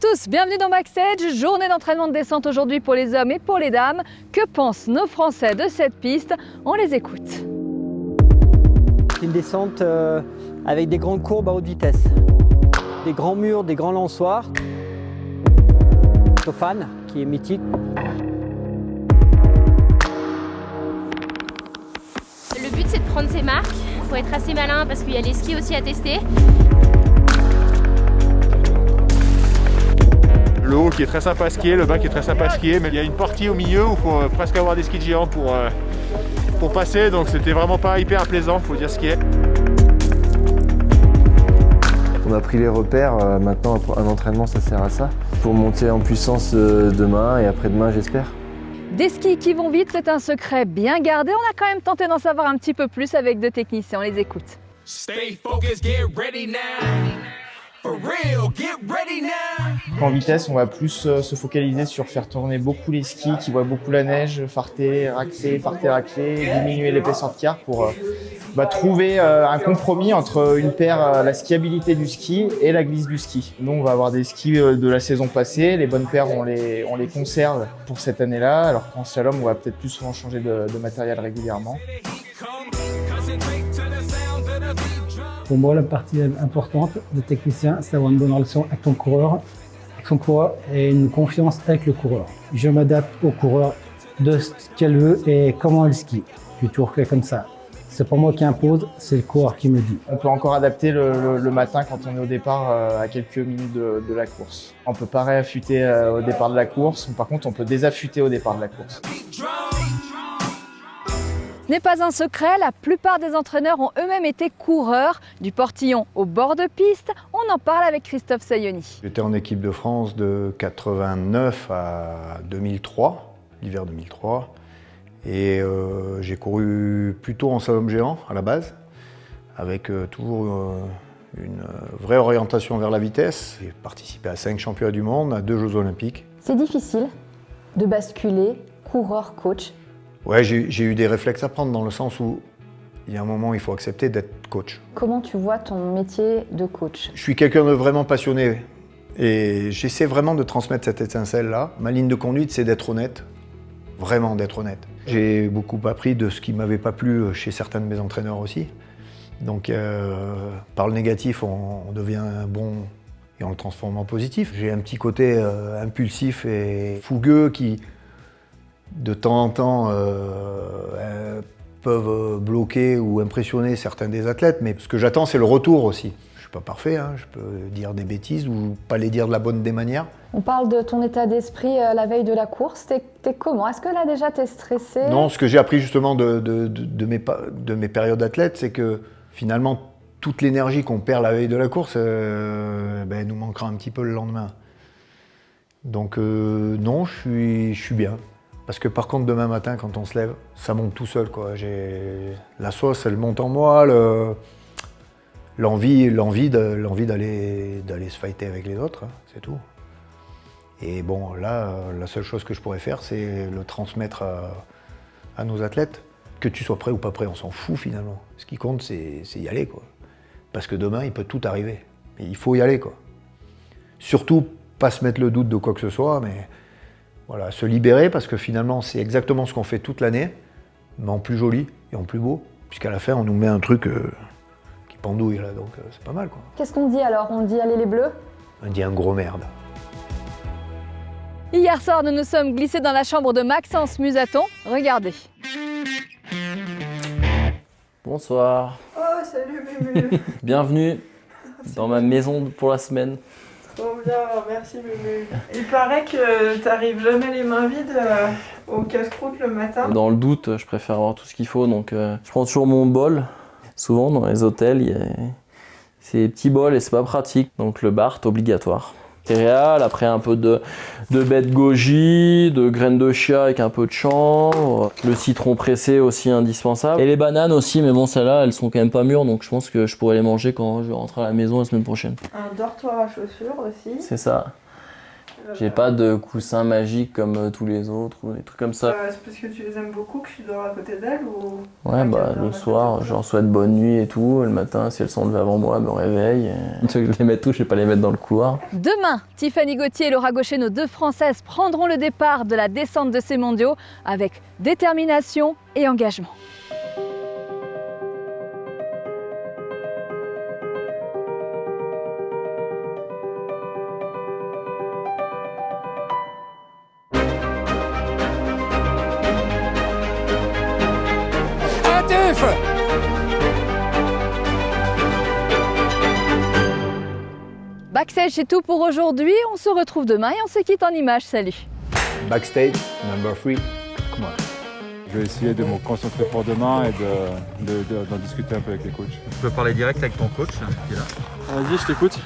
tous, bienvenue dans Backstage, journée d'entraînement de descente aujourd'hui pour les hommes et pour les dames. Que pensent nos Français de cette piste? On les écoute. C'est une descente avec des grandes courbes à haute vitesse, des grands murs, des grands lançoirs. Tofan, qui est mythique. Le but c'est de prendre ses marques, il faut être assez malin parce qu'il y a les skis aussi à tester. Le haut qui est très sympa à skier, le bas qui est très sympa à skier, mais il y a une partie au milieu où il faut presque avoir des skis géants pour passer, donc c'était vraiment pas hyper plaisant, faut dire ce qui est. On a pris les repères, maintenant un entraînement ça sert à ça, pour monter en puissance demain et après-demain j'espère. Des skis qui vont vite, c'est un secret bien gardé. On a quand même tenté d'en savoir un petit peu plus avec deux techniciens, on les écoute. Stay focused, get ready now. For real, get ready now. En vitesse, on va plus se focaliser sur faire tourner beaucoup les skis qui voient beaucoup la neige, farter, racler, diminuer l'épaisseur de quart pour trouver un compromis entre la skiabilité du ski et la glisse du ski. Nous, on va avoir des skis de la saison passée, les bonnes paires, on les conserve pour cette année-là, alors qu'en slalom, on va peut-être plus souvent changer de matériel régulièrement. Pour moi, la partie importante de technicien, c'est d'avoir une bonne relation avec son coureur et une confiance avec le coureur. Je m'adapte au coureur de ce qu'elle veut et comment elle skie. J'ai toujours fait comme ça. C'est pas moi qui impose, c'est le coureur qui me dit. On peut encore adapter le matin quand on est au départ à quelques minutes de la course. On peut pas réaffûter au départ de la course, par contre on peut désaffûter au départ de la course. Ce n'est pas un secret, la plupart des entraîneurs ont eux-mêmes été coureurs. Du portillon au bord de piste, on en parle avec Christophe Sayoni. J'étais en équipe de France de 89 à 2003, l'hiver 2003. Et j'ai couru plutôt en slalom géant à la base, avec toujours une vraie orientation vers la vitesse. J'ai participé à 5 championnats du monde, à 2 Jeux olympiques. C'est difficile de basculer coureur-coach. Ouais, j'ai eu des réflexes à prendre dans le sens où il y a un moment où il faut accepter d'être coach. Comment tu vois ton métier de coach? Je suis quelqu'un de vraiment passionné et j'essaie vraiment de transmettre cette étincelle-là. Ma ligne de conduite, c'est d'être honnête, vraiment d'être honnête. J'ai beaucoup appris de ce qui ne m'avait pas plu chez certains de mes entraîneurs aussi. Donc par le négatif, on devient bon et on le transforme en positif. J'ai un petit côté impulsif et fougueux qui, de temps en temps, peuvent bloquer ou impressionner certains des athlètes, mais ce que j'attends, c'est le retour aussi. Je suis pas parfait, hein, je peux dire des bêtises ou pas les dire de la bonne des manières. On parle de ton état d'esprit la veille de la course. T'es comment? Est-ce que là déjà t'es stressé? Non, ce que j'ai appris justement de mes périodes d'athlète, c'est que finalement, toute l'énergie qu'on perd la veille de la course, nous manquera un petit peu le lendemain. Donc non, je suis bien. Parce que par contre, demain matin, quand on se lève, ça monte tout seul, quoi. La sauce, elle monte en moi, l'envie d'aller se fighter avec les autres, hein, c'est tout. Et bon, là, la seule chose que je pourrais faire, c'est le transmettre à nos athlètes. Que tu sois prêt ou pas prêt, on s'en fout finalement. Ce qui compte, c'est y aller, quoi. Parce que demain, il peut tout arriver. Et il faut y aller, quoi. Surtout, pas se mettre le doute de quoi que ce soit, mais voilà, se libérer, parce que finalement, c'est exactement ce qu'on fait toute l'année, mais en plus joli et en plus beau, puisqu'à la fin, on nous met un truc qui pendouille, là, donc c'est pas mal, quoi. Qu'est-ce qu'on dit alors? On dit allez les bleus? On dit un gros merde. Hier soir, nous nous sommes glissés dans la chambre de Maxence Musaton. Regardez. Bonsoir. Oh, salut Mumu. Bienvenue dans ma maison pour la semaine. Trop bien, merci Mumu. Il paraît que t'arrives jamais les mains vides au casse-croûte le matin. Dans le doute, je préfère avoir tout ce qu'il faut, donc je prends toujours mon bol. Souvent, dans les hôtels, il y a ces petits bols et c'est pas pratique, donc le bar est obligatoire. Céréales, après un peu de baies de goji, de graines de chia avec un peu de chanvre, le citron pressé aussi indispensable. Et les bananes aussi, mais bon, celles-là, elles sont quand même pas mûres, donc je pense que je pourrais les manger quand je vais rentrer à la maison la semaine prochaine. Un dortoir à chaussures aussi. C'est ça. J'ai pas de coussin magique comme tous les autres ou des trucs comme ça. C'est parce que tu les aimes beaucoup que tu dors à côté d'elles ou... Ouais, bah le soir, je leur souhaite bonne nuit et tout. Le matin, si elles sont levées avant moi, elles me réveillent. Tu veux que je les mette où? Je vais pas les mettre dans le couloir. Demain, Tiffany Gauthier et Laura Gaucher, nos 2 Françaises, prendront le départ de la descente de ces mondiaux avec détermination et engagement. Backstage, c'est tout pour aujourd'hui. On se retrouve demain et on se quitte en images. Salut. Backstage, number 3. Come on. Je vais essayer de me concentrer pour demain et d'en discuter un peu avec les coachs. Tu peux parler direct avec ton coach qui est là. Vas-y, je t'écoute.